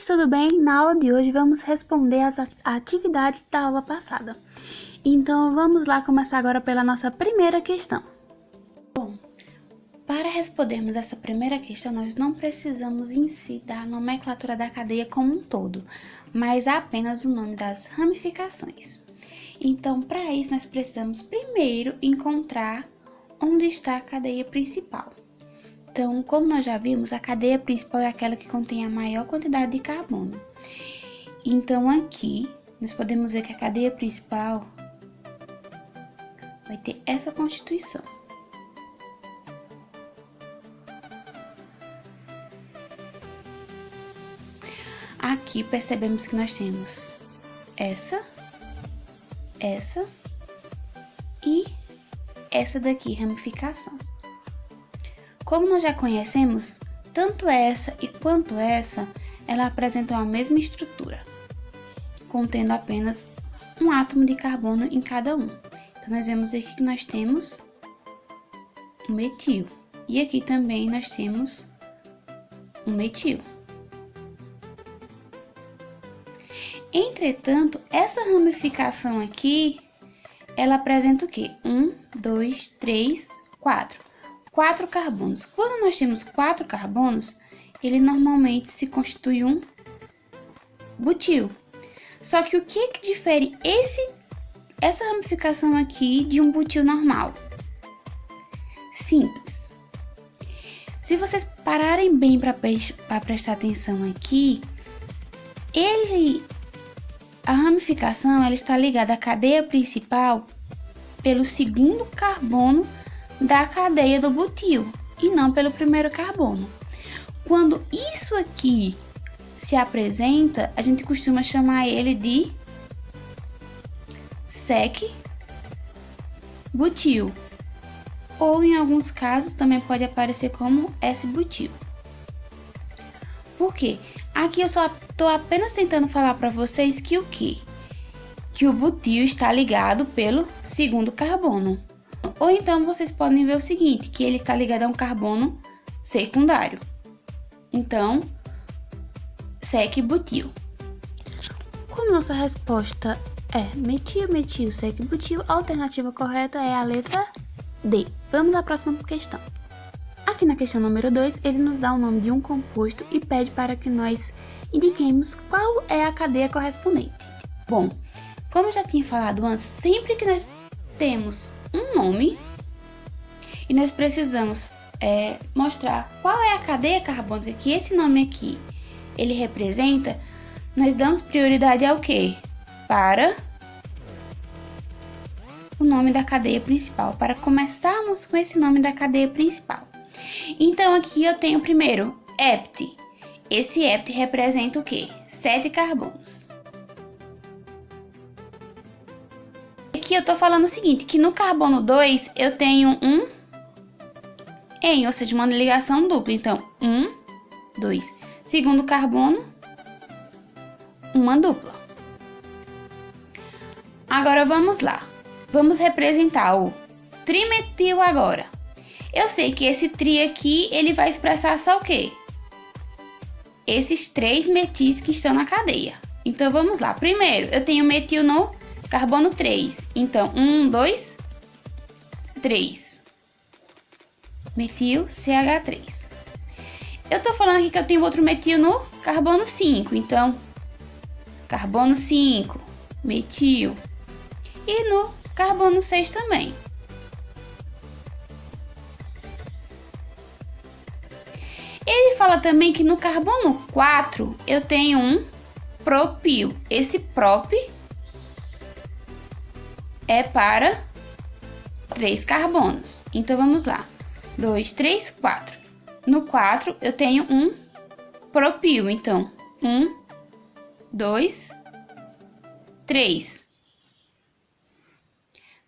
meninas, tudo bem? Na aula de hoje vamos responder as atividades da aula passada. Então vamos lá começar agora pela nossa primeira questão. Bom, para respondermos essa primeira questão, nós não precisamos em si da nomenclatura da cadeia como um todo, mas apenas o nome das ramificações. Então, para isso, nós precisamos primeiro encontrar onde está a cadeia principal. Então, como nós já vimos, a cadeia principal é aquela que contém a maior quantidade de carbono. Então, aqui, nós podemos ver que a cadeia principal vai ter essa constituição. Aqui, percebemos que nós temos essa e essa daqui, ramificação. Como nós já conhecemos, tanto essa e quanto essa, ela apresentam a mesma estrutura, contendo apenas um átomo de carbono em cada um. Então, nós vemos aqui que nós temos um metil. E aqui também nós temos um metil. Entretanto, essa ramificação aqui, ela apresenta o quê? 1, 2, 3, 4. 4 carbonos. Quando nós temos 4 carbonos, ele normalmente se constitui um butil. Só que o que difere essa ramificação aqui de um butil normal? Simples. Se vocês pararem bem para prestar atenção aqui, a ramificação ela está ligada à cadeia principal pelo segundo carbono da cadeia do butil e não pelo primeiro carbono. Quando isso aqui se apresenta, a gente costuma chamar ele de sec-butil, ou em alguns casos também pode aparecer como S-butil. Por quê? Aqui eu só estou apenas tentando falar para vocês que o quê? Que o butil está ligado pelo segundo carbono. Ou então vocês podem ver o seguinte, que ele está ligado a um carbono secundário. Então, sec-butil. Como nossa resposta é metil, metil, sec-butil, a alternativa correta é a letra D. Vamos à próxima questão. Aqui na questão número 2, ele nos dá o nome de um composto e pede para que nós indiquemos qual é a cadeia correspondente. Bom, como eu já tinha falado antes, sempre que nós temos um nome e nós precisamos mostrar qual é a cadeia carbônica que esse nome aqui ele representa, nós damos prioridade ao quê? Para o nome da cadeia principal, para começarmos com esse nome da cadeia principal. Então aqui eu tenho primeiro hept. Esse hept representa o quê? 7 carbonos. Aqui eu tô falando o seguinte, que no carbono 2 eu tenho um en, ou seja, uma ligação dupla. Então, 1, 2. Segundo carbono, uma dupla. Agora vamos lá. Vamos representar o trimetil agora. Eu sei que esse tri aqui, ele vai expressar só o quê? Esses 3 metis que estão na cadeia. Então, vamos lá. Primeiro, eu tenho metil no carbono 3. Então, 1, 2, 3. Metil CH3. Eu tô falando aqui que eu tenho outro metil no carbono 5. Então, carbono 5, metil. E no carbono 6 também. Ele fala também que no carbono 4 eu tenho um propil. Esse prop é para 3 carbonos. Então, vamos lá. 2, 3, 4. No 4, eu tenho um propil. Então, 1, 2, 3.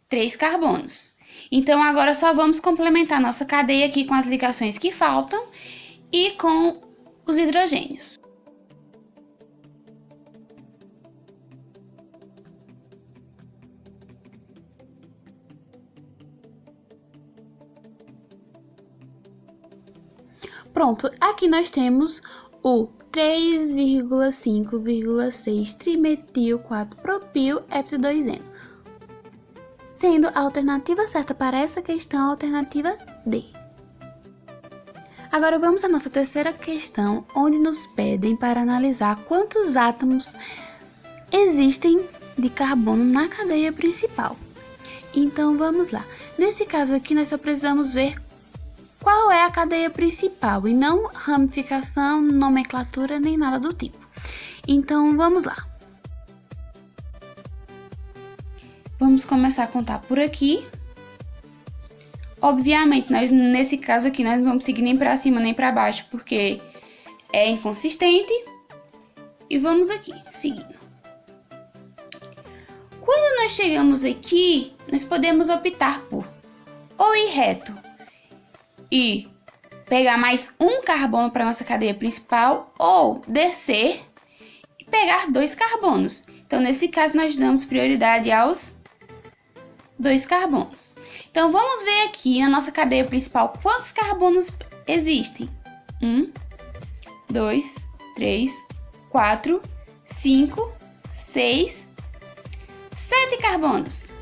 3 carbonos. Então, agora só vamos complementar nossa cadeia aqui com as ligações que faltam e com os hidrogênios. Pronto, aqui nós temos o 3,5,6-trimetil-4-propil-epsi-2-eno, sendo a alternativa certa para essa questão a alternativa D. Agora vamos à nossa terceira questão, onde nos pedem para analisar quantos átomos existem de carbono na cadeia principal. Então vamos lá. Nesse caso aqui nós só precisamos ver qual é a cadeia principal e não ramificação, nomenclatura nem nada do tipo. Então vamos lá. Vamos começar a contar por aqui. Obviamente, nesse caso aqui, nós não vamos seguir nem para cima nem para baixo, porque é inconsistente. E vamos aqui, seguindo. Quando nós chegamos aqui, nós podemos optar por ou ir reto e pegar mais um carbono para nossa cadeia principal, ou descer e pegar 2 carbonos. Então, nesse caso, nós damos prioridade aos 2 carbonos. Então, vamos ver aqui na nossa cadeia principal quantos carbonos existem. 1, 2, 3, 4, 5, 6, 7 carbonos.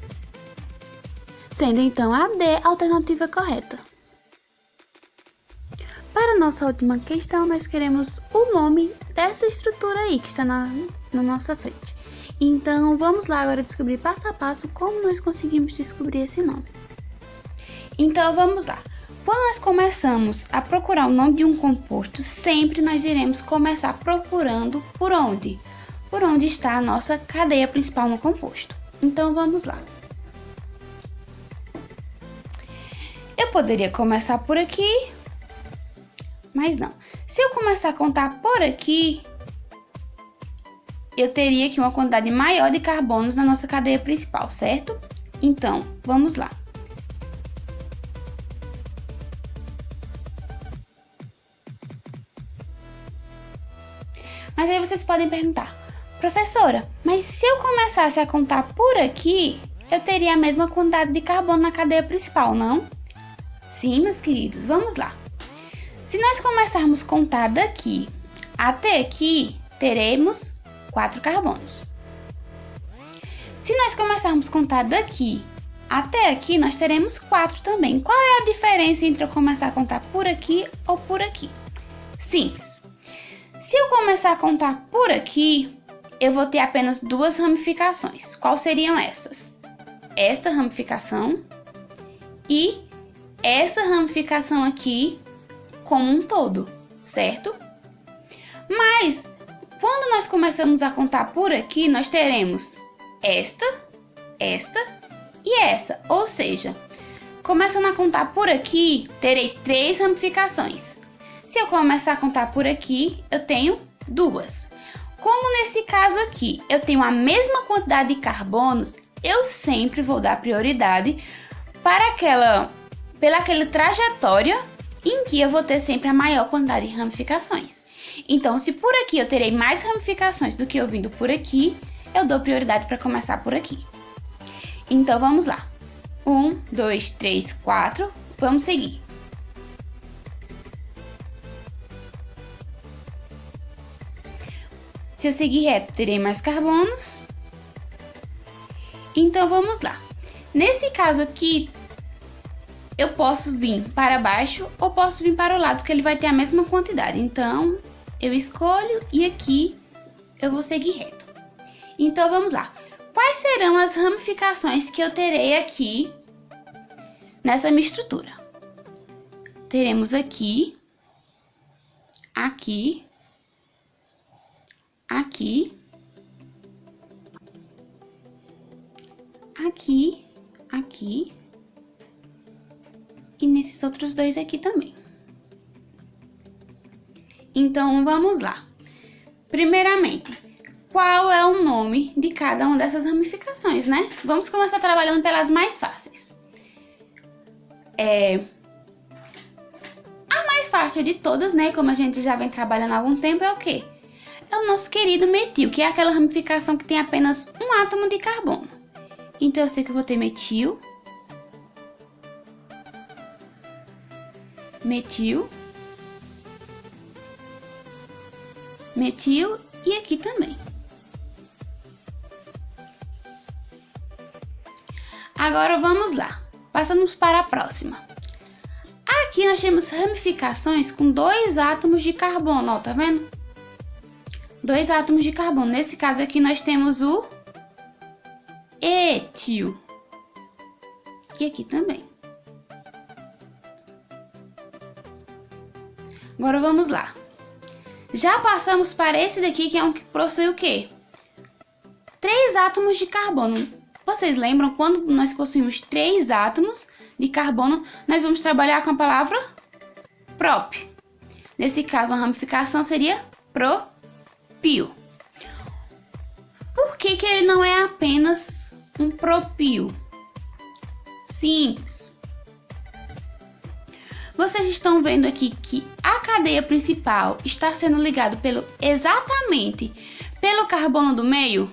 Sendo então a D a alternativa correta. Para a nossa última questão, nós queremos o nome dessa estrutura aí que está na nossa frente. Então, vamos lá agora descobrir passo a passo como nós conseguimos descobrir esse nome. Então, vamos lá. Quando nós começamos a procurar o nome de um composto, sempre nós iremos começar procurando por onde? Por onde está a nossa cadeia principal no composto. Então, vamos lá. Eu poderia começar por aqui, mas não. Se eu começar a contar por aqui, eu teria aqui uma quantidade maior de carbonos na nossa cadeia principal, certo? Então, vamos lá. Mas aí vocês podem perguntar, professora, mas se eu começasse a contar por aqui, eu teria a mesma quantidade de carbono na cadeia principal, não? Sim, meus queridos, vamos lá. Se nós começarmos a contar daqui até aqui, teremos 4 carbonos. Se nós começarmos a contar daqui até aqui, nós teremos 4 também. Qual é a diferença entre eu começar a contar por aqui ou por aqui? Simples. Se eu começar a contar por aqui, eu vou ter apenas 2 ramificações. Quais seriam essas? Esta ramificação e essa ramificação aqui como um todo, certo? Mas, quando nós começamos a contar por aqui, nós teremos esta e essa. Ou seja, começando a contar por aqui, terei 3 ramificações. Se eu começar a contar por aqui, eu tenho 2. Como nesse caso aqui, eu tenho a mesma quantidade de carbonos, eu sempre vou dar prioridade para pela aquela trajetória em que eu vou ter sempre a maior quantidade de ramificações. Então, se por aqui eu terei mais ramificações do que eu vindo por aqui, eu dou prioridade para começar por aqui. Então, vamos lá. 1, 2, 3, 4. Vamos seguir. Se eu seguir reto, terei mais carbonos. Então, vamos lá. Nesse caso aqui, eu posso vir para baixo ou posso vir para o lado, que ele vai ter a mesma quantidade. Então, eu escolho e aqui eu vou seguir reto. Então, vamos lá. Quais serão as ramificações que eu terei aqui nessa minha estrutura? Teremos aqui, aqui, aqui, aqui, aqui e nesses outros 2 aqui também. Então, vamos lá. Primeiramente, qual é o nome de cada uma dessas ramificações, né? Vamos começar trabalhando pelas mais fáceis. A mais fácil de todas, né? Como a gente já vem trabalhando há algum tempo, é o quê? É o nosso querido metil, que é aquela ramificação que tem apenas um átomo de carbono. Então, eu sei que eu vou ter metil, metil, metil e aqui também. Agora vamos lá, passamos para a próxima. Aqui nós temos ramificações com 2 átomos de carbono, ó, tá vendo? 2 átomos de carbono. Nesse caso aqui nós temos o etil. E aqui também. Agora vamos lá. Já passamos para esse daqui, que é um que possui o quê? 3 átomos de carbono. Vocês lembram quando nós possuímos 3 átomos de carbono, nós vamos trabalhar com a palavra prop. Nesse caso, a ramificação seria propil. Por que ele não é apenas um propil? Simples. Vocês estão vendo aqui que a cadeia principal está sendo ligada exatamente pelo carbono do meio?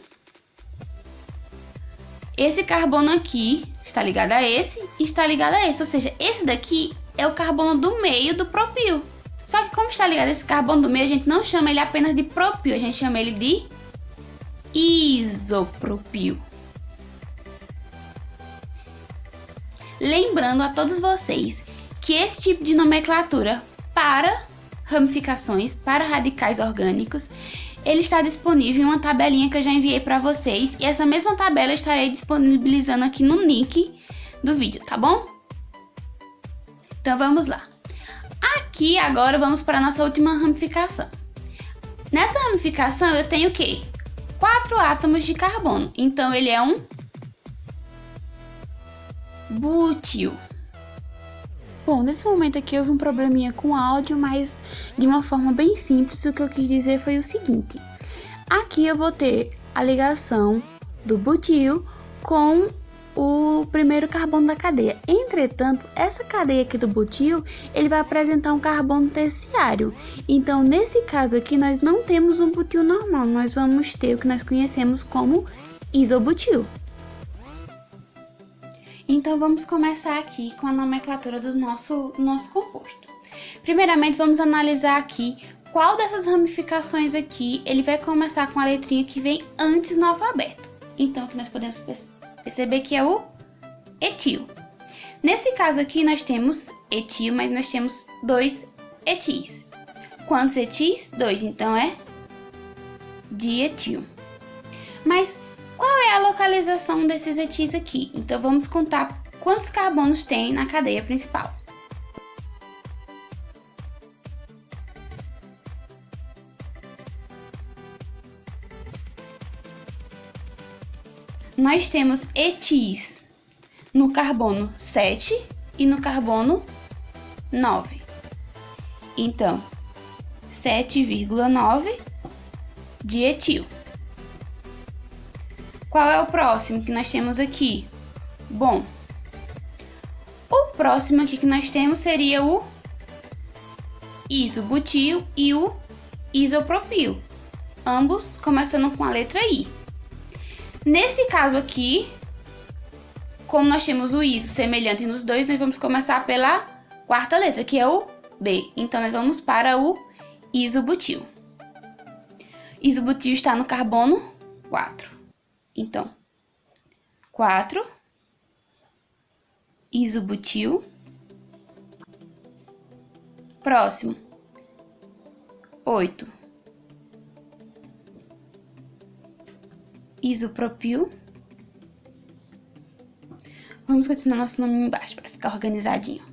Esse carbono aqui está ligado a esse e está ligado a esse. Ou seja, esse daqui é o carbono do meio do propil. Só que como está ligado a esse carbono do meio, a gente não chama ele apenas de propil. A gente chama ele de isopropil. Lembrando a todos vocês que esse tipo de nomenclatura para ramificações, para radicais orgânicos, ele está disponível em uma tabelinha que eu já enviei para vocês. E essa mesma tabela eu estarei disponibilizando aqui no link do vídeo, tá bom? Então vamos lá. Aqui agora vamos para a nossa última ramificação. Nessa ramificação eu tenho o quê? 4 átomos de carbono. Então ele é um butil. Bom, nesse momento aqui houve um probleminha com o áudio, mas de uma forma bem simples, o que eu quis dizer foi o seguinte. Aqui eu vou ter a ligação do butil com o primeiro carbono da cadeia. Entretanto, essa cadeia aqui do butil, ele vai apresentar um carbono terciário. Então, nesse caso aqui, nós não temos um butil normal, nós vamos ter o que nós conhecemos como isobutil. Então, vamos começar aqui com a nomenclatura do nosso composto. Primeiramente, vamos analisar aqui qual dessas ramificações aqui ele vai começar com a letrinha que vem antes no alfabeto. Então, aqui nós podemos perceber que é o etil. Nesse caso aqui, nós temos etil, mas nós temos 2 etis. Quantos etis? 2, então é dietil. Mas qual é a localização desses etis aqui? Então, vamos contar quantos carbonos tem na cadeia principal. Nós temos etis no carbono 7 e no carbono 9. Então, 7,9 dietil. Qual é o próximo que nós temos aqui? Bom, o próximo aqui que nós temos seria o isobutil e o isopropil, ambos começando com a letra I. Nesse caso aqui, como nós temos o iso semelhante nos dois, nós vamos começar pela quarta letra, que é o B. Então, nós vamos para o isobutil. Isobutil está no carbono 4. Então, 4, isobutil. Próximo, 8, isopropil. Vamos continuar nosso nome embaixo para ficar organizadinho.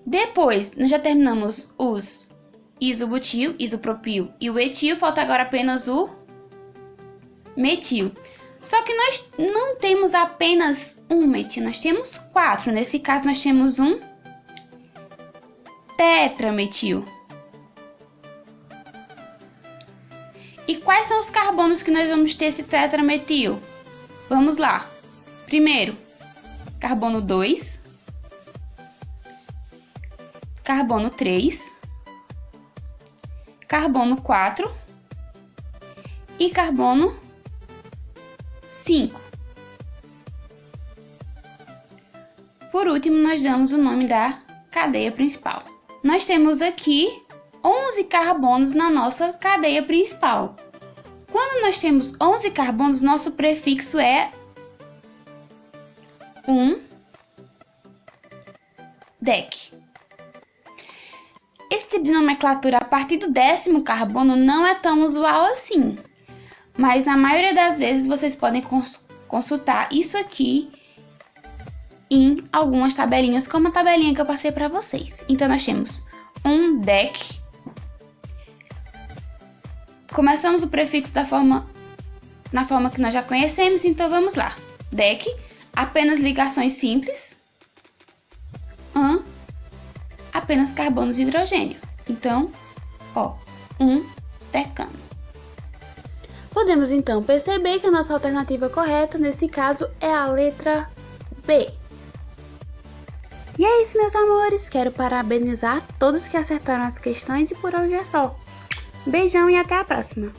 Depois, nós já terminamos os isobutil, isopropil e o etil. Falta agora apenas o metil. Só que nós não temos apenas um metil, nós temos 4. Nesse caso, nós temos um tetrametil. E quais são os carbonos que nós vamos ter esse tetrametil? Vamos lá. Primeiro, carbono 2, carbono 3, carbono 4 e carbono 5. Por último, nós damos o nome da cadeia principal. Nós temos aqui 11 carbonos na nossa cadeia principal. Quando nós temos 11 carbonos, nosso prefixo é 1-dec. Esse tipo de nomenclatura a partir do 10º carbono não é tão usual assim, mas na maioria das vezes vocês podem consultar isso aqui em algumas tabelinhas, como a tabelinha que eu passei para vocês. Então nós temos 1-dec. Começamos o prefixo na forma que nós já conhecemos, então vamos lá. Dec, apenas ligações simples. Apenas carbonos de hidrogênio. Então, 1-decano. Podemos então perceber que a nossa alternativa correta nesse caso é a letra B. E é isso, meus amores. Quero parabenizar todos que acertaram as questões e por hoje é só. Beijão e até a próxima!